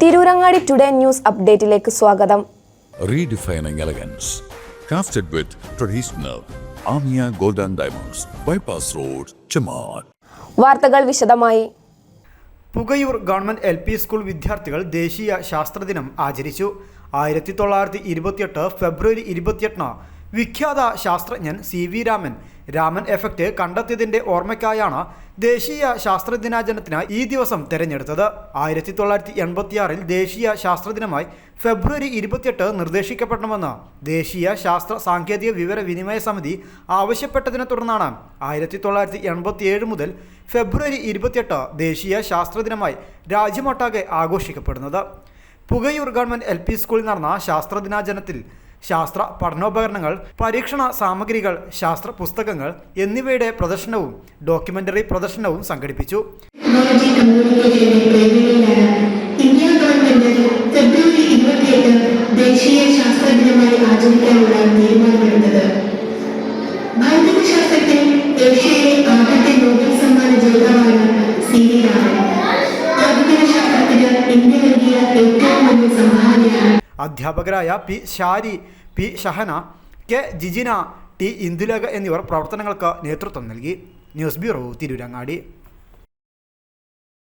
Tirurangadi today news അപ്ഡേറ്റിലേക്ക് സ്വാഗതം. Redefining elegance, crafted with traditional Amia Gold and Diamonds, Bypass Road, Chaman. വാർത്തകൾ വിശദമായി. Pukayur government LP school വിദ്യാർത്ഥികൾ ദേശീയ ശാസ്ത്രദിനം ആചരിച്ചു. 1928 ഫെബ്രുവരി 28 വിഖ്യാത ശാസ്ത്രജ്ഞൻ CV രാമൻ എഫക്റ്റ് കണ്ടെത്തിയതിൻ്റെ ഓർമ്മയ്ക്കായാണ് ദേശീയ ശാസ്ത്രദിനാചരണത്തിന് ഈ ദിവസം തിരഞ്ഞെടുത്തത്. 1986 ദേശീയ ശാസ്ത്രദിനമായി ഫെബ്രുവരി 28 നിർദ്ദേശിക്കപ്പെടണമെന്ന് ദേശീയ ശാസ്ത്ര സാങ്കേതിക വിവര വിനിമയ സമിതി ആവശ്യപ്പെട്ടതിനെ തുടർന്നാണ് 1987 മുതൽ ഫെബ്രുവരി 28 ദേശീയ ശാസ്ത്രദിനമായി രാജ്യമൊട്ടാകെ ആഘോഷിക്കപ്പെടുന്നത്. പുകയൂർ ഗവൺമെന്റ് LP സ്കൂളിൽ നടന്ന ശാസ്ത്രദിനാചരണത്തിൽ ശാസ്ത്ര പഠനോപകരണങ്ങൾ, പരീക്ഷണ സാമഗ്രികൾ, ശാസ്ത്ര പുസ്തകങ്ങൾ എന്നിവയുടെ പ്രദർശനവും ഡോക്യുമെന്ററി പ്രദർശനവും സംഘടിപ്പിച്ചു. ഇന്ത്യ ഗവൺമെന്റ് ഫെബ്രുവരി 28 ദേശീയ ശാസ്ത്രദിനമായി ആചരിക്കാനുള്ള തീരുമാനമെടുത്തത്. ഭൗതികശാസ്ത്രത്തിൽ ഏഷ്യയിലെ ആദ്യത്തെ നോബൽ സമ്മാന ജേതാവാണ് CV രാമൻ. ആധുനിക ശാസ്ത്രത്തിന് ഇന്ത്യ നൽകിയ ഏറ്റവും വലിയ സംഭാവനയാണ്. അധ്യാപകരായ P. Shari, P. Shahana, K. Jijina, T. Indulekha എന്നിവർ പ്രവർത്തനങ്ങൾക്ക് നേതൃത്വം നൽകി. News bureau, Tirurangadi.